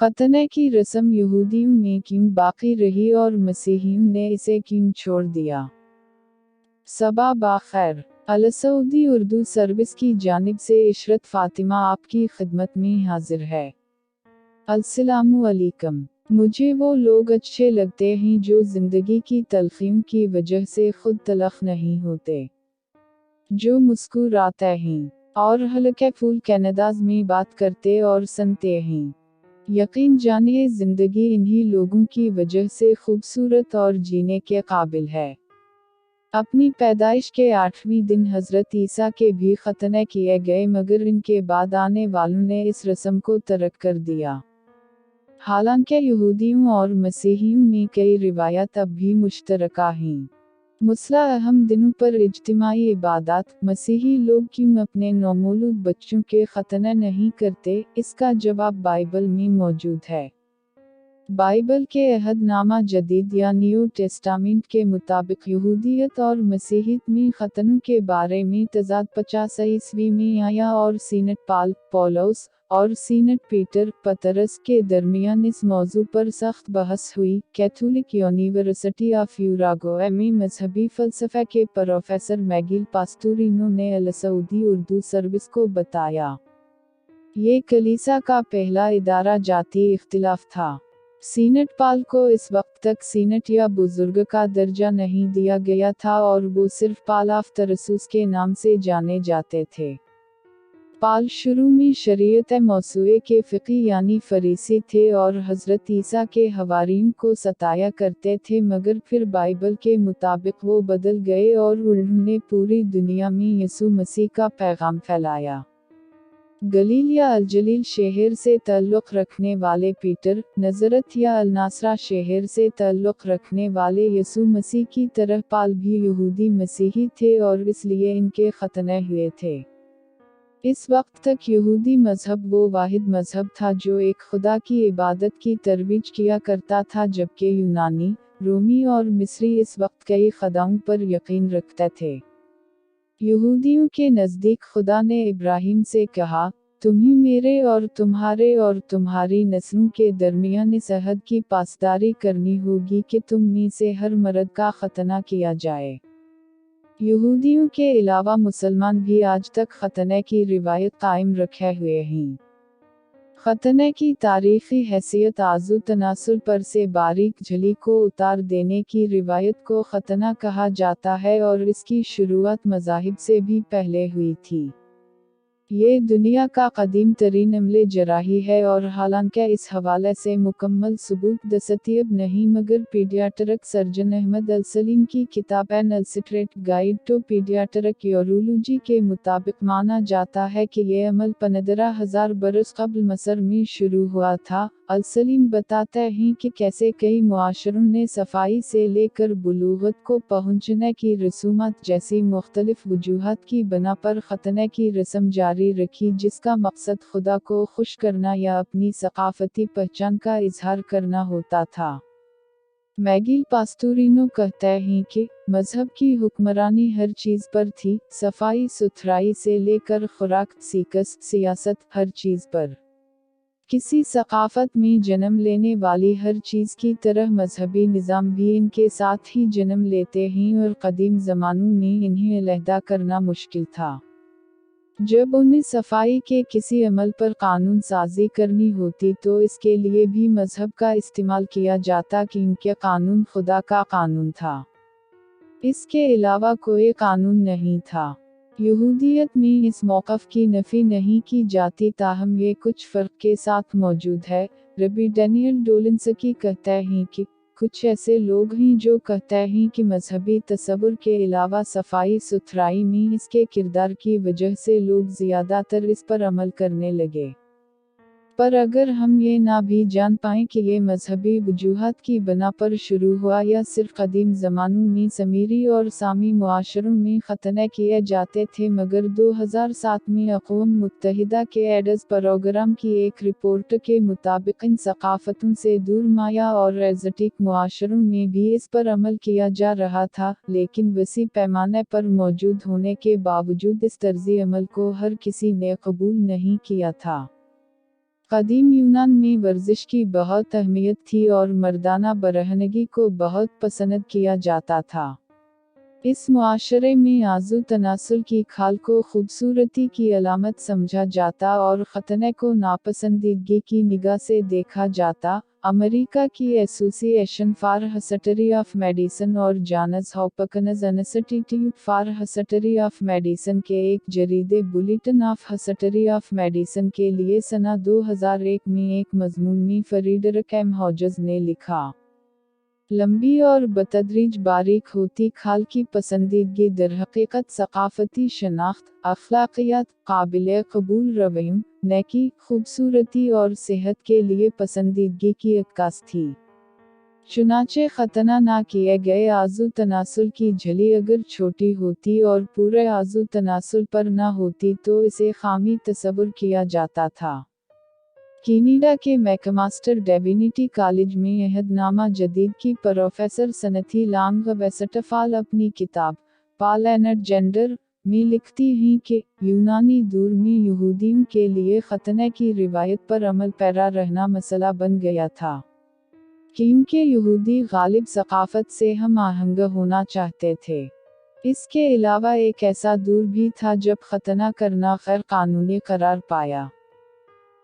खतने की रस्म यहूदियों में क्यों बाकी रही और मसीहियों ने इसे क्यों छोड़ दिया? सबा बाखैर। अल-सऊदी उर्दू सर्विस की जानिब से इशरत फातिमा आपकी खिदमत में हाजिर है। अस्सलामु अलैकुम। मुझे वो लोग अच्छे लगते हैं जो जिंदगी की तलखियों की वजह से खुद तलख नहीं होते, जो मुस्कुराते हैं और हल्के फूल कनादाज में बात करते और सुनते हैं। यकीन जानिए जिंदगी इन्हीं लोगों की वजह से खूबसूरत और जीने के काबिल है। अपनी पैदाइश के 8वें दिन हजरत ईसा के भी खतने किए गए, मगर इनके बाद आने वालों ने इस रस्म को तर्क कर दिया। हालांकि यहूदियों और मसीहियों में कई रिवायत अब भी मुश्तरका हैं। मुसला अहम दिनों पर इज्तिमाई इबादत। मसीही लोग क्यों अपने नौमौलूद बच्चों के खतने नहीं करते? इसका जवाब बाइबल में मौजूद है। बाइबल के अहदनामा जदीद या न्यू टेस्टामेंट के मुताबिक यहूदियत और मसीहियत में खतनों के बारे में तजाद 50 ईस्वी में आया और सीनेट पौलुस और सीनेट पीटर पतरस के दरमियान इस मौजू पर सख्त बहस हुई। कैथोलिक यूनिवर्सिटी ऑफ यूरागोए में मजहबी फ़लसफ़े के प्रोफेसर मैगिल पास्तूरिनो ने अल-सऊदी उर्दू सर्विस को बताया, ये कलीसा का पहला इदारा जाती इख्तिलाफ था। सीनेट पाल को इस वक्त तक सीनेट या बुजुर्ग का दर्जा नहीं दिया गया था और वो सिर्फ पाल ऑफ तरसूस के नाम से जाने जाते थे। पाल शुरू में शरीयत मौसूए के फ़िक़ी यानी फरीसी थे और हज़रत ईसा के हवारियों को सताया करते थे, मगर फिर बाइबल के मुताबिक वो बदल गए और उन्होंने पूरी दुनिया में यीशु मसीह का पैगाम फैलाया। गलील या अल-जलील शहर से ताल्लुक़ रखने वाले पीटर, नज़रत या अल-नासरा शहर से ताल्लुक़ रखने वाले यीशु मसीह की तरह पाल भी यहूदी मसीही थे और इसलिए इनके खतने हुए थे। इस वक्त तक यहूदी मज़हब वो वाहिद मज़हब था जो एक खुदा की इबादत की तरवीज किया करता था, जबकि यूनानी, रोमी और मिस्री इस वक्त कई खुदाओं पर यकीन रखते थे। यहूदियों के नज़दीक खुदा ने इब्राहिम से कहा, तुम्हें मेरे और तुम्हारी नस्लों के दरमियान इस अहद की पासदारी करनी होगी कि तुम में से हर मर्द का खतना किया जाए। यहूदियों के अलावा मुसलमान भी आज तक खतने की रिवायत कायम रखे हुए हैं। खतने की तारीख़ी हैसियत आज़ू तनासुल पर से बारीक झली को उतार देने की रिवायत को खतना कहा जाता है और इसकी शुरुआत मज़ाहिब से भी पहले हुई थी। ये दुनिया का कदीम तरीन अमले जराही है और हालांकि इस हवाले से मुकम्मल सबूत दस्तयाब नहीं, मगर पीडियाट्रिक सर्जन अहमद अल-सलीम की किताब an illustrated guide to paediatric urology के मुताबिक माना जाता है कि ये अमल 15,000 बरस कबल मसर में शुरू हुआ था। अल-सलीम बताते हैं कि कैसे कई मुआशरों ने सफाई से लेकर बुलूगत को पहुँचने की रसूमात जैसी मुख्तलिफ वजूहात की बना पर खतने की रस्म जारी रखी, जिसका मकसद खुदा को खुश करना या अपनी सकाफती पहचान का इजहार करना होता था। मैगिल पास्तूरिनो कहते हैं कि मजहब की हुक्मरानी हर चीज़ पर थी, सफाई सुथराई से लेकर खुराक सियासत, हर चीज़ पर। किसी सकाफत में जन्म लेने वाली हर चीज़ की तरह मजहबी निज़ाम भी इनके साथ ही जन्म लेते हैं और कदीम ज़मानों में इन्हें अलहदा करना मुश्किल था। जब उन्हें सफाई के किसी अमल पर कानून साजी करनी होती तो इसके लिए भी मजहब का इस्तेमाल किया जाता कि इनके कानून खुदा का कानून था। इसके अलावा कोई कानून नहीं था। यहूदियत में इस मौक़िफ़ की नफ़ी नहीं की जाती, ताहम ये कुछ फ़र्क के साथ मौजूद है। रबी डैनियल डोलिंस्की कहते हैं कि कुछ ऐसे लोग हैं जो कहते हैं कि मजहबी तसव्वुर के अलावा सफाई सुथराई में इसके किरदार की वजह से लोग ज़्यादातर इस पर अमल करने लगे। पर अगर हम ये ना भी जान पाएं कि ये मजहबी वजूहात की बना पर शुरू हुआ या सिर्फ कदीम ज़मानों में समीरी और सामी मुआशरों में खतने किए जाते थे, मगर 2007 में अक़वाम मुत्तहिदा के एड्स प्रोग्राम की एक रिपोर्ट के मुताबिक इन सकाफ़तों से दूर माया और एज़टेक मुआशरों में भी इस पर अमल किया जा रहा था, लेकिन वसी पैमाने पर मौजूद होने के बावजूद इस तर्ज़ी अमल को हर किसी ने कबूल नहीं किया था। قدیم یونان میں ورزش کی بہت اہمیت تھی اور مردانہ برہنگی کو بہت پسند کیا جاتا تھا۔ اس معاشرے میں آزو تناسل کی کھال کو خوبصورتی کی علامت سمجھا جاتا اور ختنہ کو ناپسندیدگی کی نگاہ سے دیکھا جاتا۔ امریکہ کی ایسوسی ایشن فار ہسٹری آف میڈیسن اور Johns Hopkins institute for history of medicine کے ایک جریدے bulletin of history of medicine کے لیے سنہ 2001 میں ایک مضمون میں فریڈرک ایم ہاجز نے لکھا، لمبی اور بتدریج باریک ہوتی کھال کی پسندیدگی درحقیقت ثقافتی شناخت، اخلاقیات، قابل قبول رویوں، نیکی، خوبصورتی اور صحت کے لیے پسندیدگی کی عکاس تھی۔ چنانچہ ختنہ نہ کیے گئے آزو تناسل کی جھلی اگر چھوٹی ہوتی اور پورے آزو تناسل پر نہ ہوتی تو اسے خامی تصور کیا جاتا تھا۔ کینیڈا کے میکماسٹر ڈیوینٹی کالج میں عہد نامہ جدید کی پروفیسر سنتھی لانگ ویسٹفال اپنی کتاب پال اینڈ جینڈر میں لکھتی ہیں کہ یونانی دور میں یہودیوں کے لیے ختنہ کی روایت پر عمل پیرا رہنا مسئلہ بن گیا تھا، کیونکہ یہودی غالب ثقافت سے ہم آہنگ ہونا چاہتے تھے۔ اس کے علاوہ ایک ایسا دور بھی تھا جب ختنہ کرنا غیر قانونی قرار پایا۔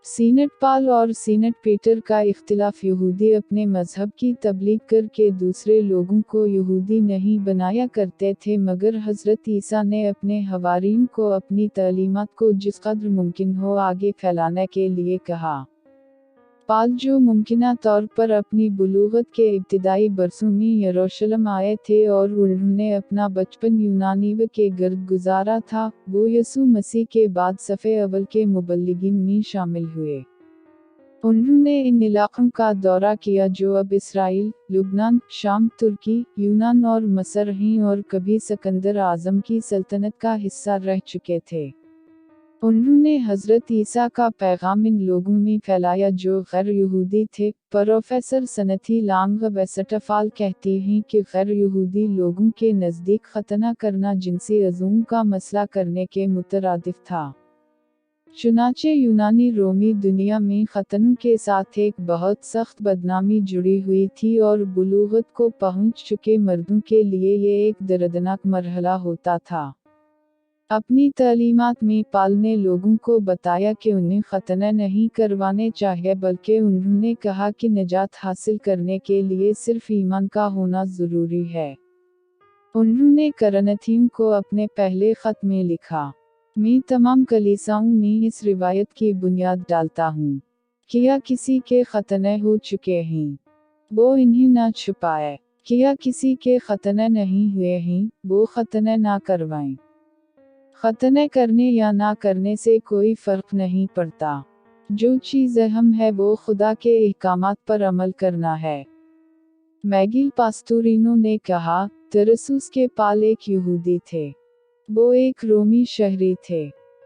سینٹ پال اور سینٹ پیٹر کا اختلاف، یہودی اپنے مذہب کی تبلیغ کر کے دوسرے لوگوں کو یہودی نہیں بنایا کرتے تھے، مگر حضرت عیسیٰ نے اپنے حواریوں کو اپنی تعلیمات کو جس قدر ممکن ہو آگے پھیلانے کے لیے کہا۔ پال جو ممکنہ طور پر اپنی بلوغت کے ابتدائی برسوں میں یروشلم آئے تھے اور انہوں نے اپنا بچپن یونانیوں کے گرد گزارا تھا، وہ یسوع مسیح کے بعد صف اول کے مبلغین میں شامل ہوئے۔ انہوں نے ان علاقوں کا دورہ کیا جو اب اسرائیل، لبنان، شام، ترکی، یونان اور مصر ہیں اور کبھی سکندر اعظم کی سلطنت کا حصہ رہ چکے تھے۔ انہوں نے حضرت عیسیٰ کا پیغام ان لوگوں میں پھیلایا جو غیر یہودی تھے۔ پروفیسر سنتھی لانگ ویسٹفال کہتی ہیں کہ غیر یہودی لوگوں کے نزدیک ختنہ کرنا جنسی عزوم کا مسئلہ کرنے کے مترادف تھا۔ چنانچہ یونانی رومی دنیا میں ختنوں کے ساتھ ایک بہت سخت بدنامی جڑی ہوئی تھی اور بلوغت کو پہنچ چکے مردوں کے لیے یہ ایک دردناک مرحلہ ہوتا تھا۔ اپنی تعلیمات میں پال نے لوگوں کو بتایا کہ انہیں ختنہ نہیں کروانے چاہیے، بلکہ انہوں نے کہا کہ نجات حاصل کرنے کے لیے صرف ایمان کا ہونا ضروری ہے۔ انہوں نے کرنتھیوں کو اپنے پہلے خط میں لکھا، میں تمام کلیساؤں میں اس روایت کی بنیاد ڈالتا ہوں، کیا کسی کے ختنہ ہو چکے ہیں، وہ انہیں نہ چھپائے، کیا کسی کے ختنہ نہیں ہوئے ہیں، وہ ختنہ نہ کروائیں۔ ختنہ کرنے یا نہ کرنے سے کوئی فرق نہیں پڑتا، جو چیز اہم ہے وہ خدا کے احکامات پر عمل کرنا ہے۔ میگیل پاستورینو نے کہا، ترسوس کے پال ایک یہودی تھے، وہ ایک رومی شہری تھے،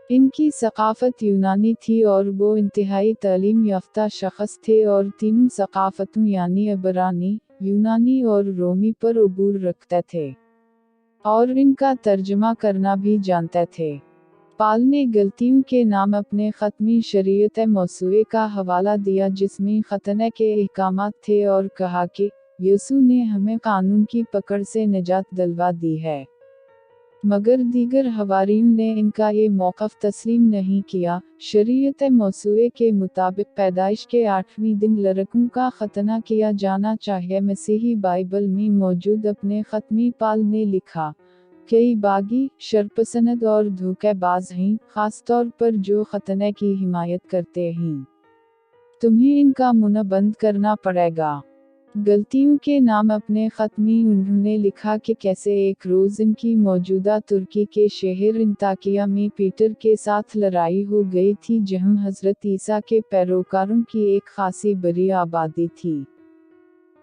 ان کی ثقافت یونانی تھی اور وہ انتہائی تعلیم یافتہ شخص تھے اور تینوں ثقافتوں یعنی عبرانی، یونانی اور رومی پر عبور رکھتے تھے، اور ان کا ترجمہ کرنا بھی جانتے تھے۔ پال نے غلطیوں کے نام اپنے خط میں شریعت موسوعے کا حوالہ دیا جس میں ختنہ کے احکامات تھے اور کہا کہ یسوع نے ہمیں قانون کی پکڑ سے نجات دلوا دی ہے، مگر دیگر حواریوں نے ان کا یہ موقف تسلیم نہیں کیا۔ شریعت موسوعے کے مطابق پیدائش کے 8ویں دن لڑکوں کا ختنہ کیا جانا چاہیے۔ مسیحی بائبل میں موجود اپنے خط میں پال نے لکھا، کئی باغی، شرپسند اور دھوکے باز ہیں، خاص طور پر جو ختنہ کی حمایت کرتے ہیں، تمہیں ان کا منہ بند کرنا پڑے گا۔ غلطیوں کے نام اپنے خط میں انہوں نے لکھا کہ کیسے ایک روز ان کی موجودہ ترکی کے شہر انطاکیہ میں پیٹر کے ساتھ لڑائی ہو گئی تھی جہاں حضرت عیسیٰ کے پیروکاروں کی ایک خاصی بڑی آبادی تھی۔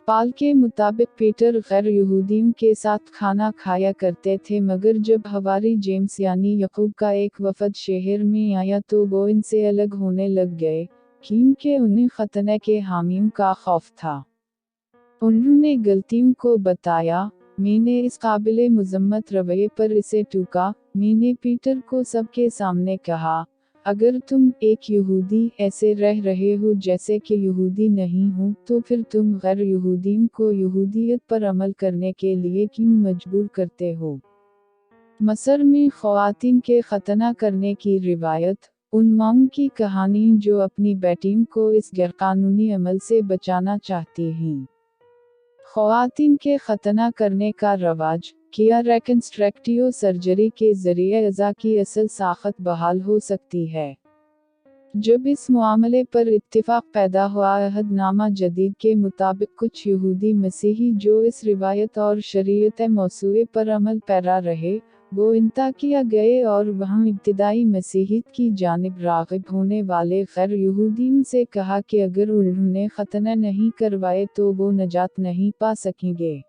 پال کے مطابق پیٹر غیر یہودیوں کے ساتھ کھانا کھایا کرتے تھے، مگر جب حواری جیمس یعنی یعقوب کا ایک وفد شہر میں آیا تو وہ ان سے الگ ہونے لگ گئے، کیونکہ انہیں ختنہ کے حامیوں کا خوف تھا۔ انہوں نے غلطیوں کو بتایا، میں نے اس قابل مذمت رویے پر اسے ٹوکا، میں نے پیٹر کو سب کے سامنے کہا، अगर तुम एक यहूदी ऐसे रह रहे हो जैसे कि यहूदी नहीं हो, तो फिर तुम गैर यहूदियों को यहूदियत पर अमल करने के लिए क्यों मजबूर करते हो? मसर में ख़वातीन के खतना करने की रिवायत। उन माओं की कहानी जो अपनी बेटियों को इस गैरकानूनी अमल से बचाना चाहती हैं। ख़वातीन के खतना करने का रवाज। किया रिकंस्ट्रक्टिव सर्जरी के ज़रिए अज़ा की असल साख़त बहाल हो सकती है। जब इस मामले पर इत्तिफ़ाक़ पैदा हुआ, अहदनामा जदीद के मुताबिक कुछ यहूदी मसीही जो इस रिवायत और शरीयत मौसूए पर अमल पैरा रहे, वो इंताकिया गए और वहाँ इब्तिदाई मसीहियत की जानिब राग़िब होने वाले गैर यहूदियों से कहा कि अगर उन्होंने खतना नहीं करवाए तो वो नजात नहीं पा सकेंगे।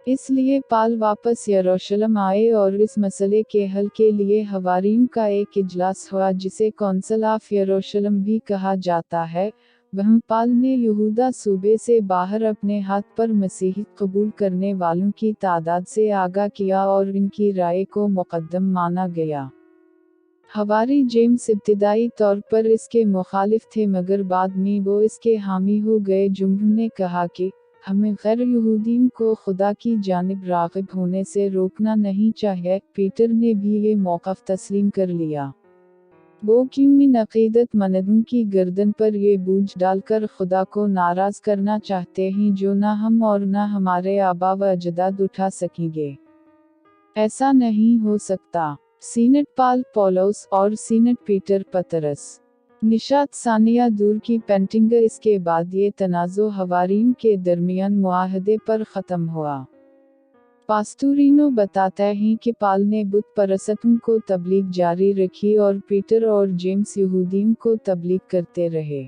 इसलिए पाल वापस यरूशलेम आए और इस मसले के हल के लिए हवारियों का एक इजलास हुआ जिसे कौंसिल ऑफ यरूशलेम भी कहा जाता है। वहाँ पाल ने यहूदा सूबे से बाहर अपने हाथ पर मसीहियत कबूल करने वालों की तादाद से आगाह किया और इनकी राय को मुक़द्दम माना गया। हवारी जेम्स इब्तिदाई तौर पर इसके मुखालिफ थे, मगर बाद में वो इसके हामी हो गए, जिन्होंने कहा कि हमें गैर यहूदियों को खुदा की जानिब राग़िब होने से रोकना नहीं चाहिए। पीटर ने भी ये मौक़िफ़ तस्लीम कर लिया। वो क्यों इन अक़ीदत मंदों की गर्दन पर ये बोझ डालकर खुदा को नाराज़ करना चाहते हैं जो ना हम और ना हमारे आबा व अजदाद उठा सकेंगे? ऐसा नहीं हो सकता। सीनेट पाल पौलुस और सीनेट पीटर पतरस। निशात सानिया दूर की पेंटिंग। इसके बाद ये तनाज़ो हवारियों के दरमियान मुआहदे पर ख़त्म हुआ। पास्तूरिनो बताता है कि पाल ने बुत परस्तों को तबलीग जारी रखी और पीटर और जेम्स यहूदियों को तबलीग करते रहे।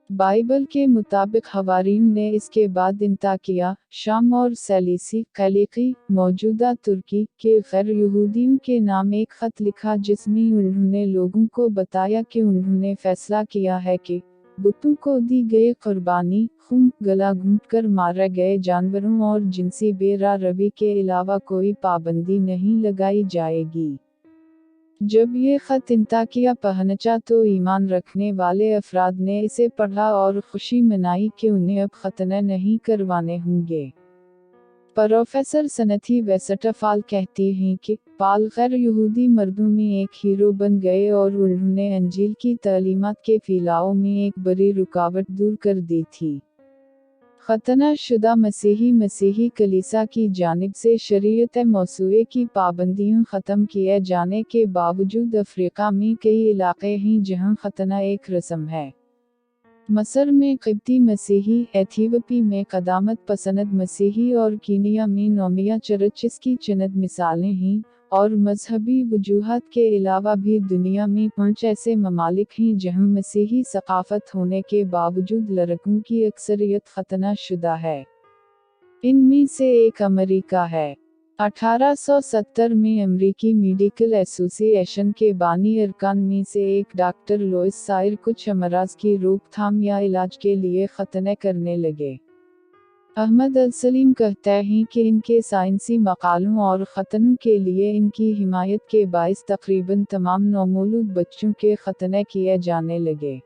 बाइबल के मुताबिक हवारियों ने इसके बाद इंताकिया, शाम और सलीसी कैलिकी, मौजूदा तुर्की के गैर यहूदियों के नाम एक ख़त लिखा जिसमें उन्होंने लोगों को बताया कि उन्होंने फैसला किया है कि बुतों को दी गई कुर्बानी, खून, गला घूंटकर मारे गए जानवरों और जिनसी बेरा रवि के अलावा कोई पाबंदी नहीं लगाई जाएगी। जब ये ख़त इंताकिया पहुंचा तो ईमान रखने वाले अफराद ने इसे पढ़ा और खुशी मनाई कि उन्हें अब खतना नहीं करवाने होंगे। प्रोफेसर सनथी वेस्टफाल कहती हैं कि पाल गैर यहूदी मर्दों में एक हीरो बन गए और उन्होंने अंजील की तालीमात के फैलाव में एक बड़ी रुकावट दूर कर दी थी। खतना शुदा मसीही कलीसा की जानिब से शरीयत मौसूए की पाबंदियों ख़त्म किए जाने के बावजूद अफ्रीका में कई इलाक़े हैं जहां खतना एक रस्म है। मसर में क़िब्ती मसीही, एथियोपी में क़दामत पसंद मसीही और कीनिया में नोमिया चर्च इसकी चंद मिसालें हैं, और मजहबी वजूहात के अलावा भी दुनिया में 5 ऐसे ममालिक हैं जहां मसीही सक़ाफ़त होने के बावजूद लड़कों की अक्सरियत खतना शुदा है। इनमें से एक अमेरिका है। 1870 में अमेरिकी मेडिकल एसोसिएशन के बानी अरकान में से एक डॉक्टर लुइस सायर कुछ अमराज की रोकथाम या इलाज के लिए खतने करने लगे। अहमद अल-सलीम कहते हैं कि इनके साइंसी मकालों और खतनों के लिए इनकी हिमायत के बाइस तकरीबन तमाम नौमौलूद बच्चों के खतने किए जाने लगे।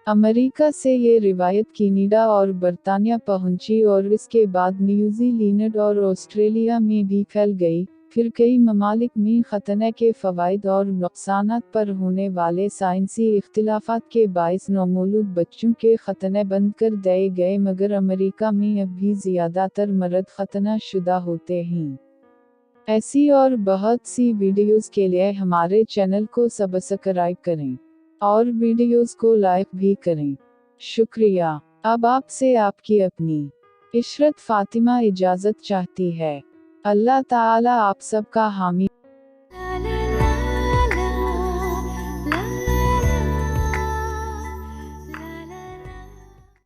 अमेरिका से ये रिवायत कनाडा और बरतानिया पहुंची और इसके बाद न्यूजीलैंड और ऑस्ट्रेलिया में भी फैल गई। फिर कई ममालिक में खतने के फ़वाइद और नुक़सानात पर होने वाले साइंसी इख्तिलाफ़ात के बाइस नौमौलूद बच्चों के खतने बंद कर दिए गए, मगर अमेरिका में अब भी ज़्यादातर मर्द खतना शुदा होते हैं। ऐसी और बहुत सी वीडियोज़ के लिए हमारे चैनल को सब्सक्राइब करें और वीडियोज़ को लाइक भी करें। शुक्रिया। अब आपसे आपकी अपनी इशरत फ़ातिमा इजाज़त चाहती है। अल्लाह ताला आप सबका हामी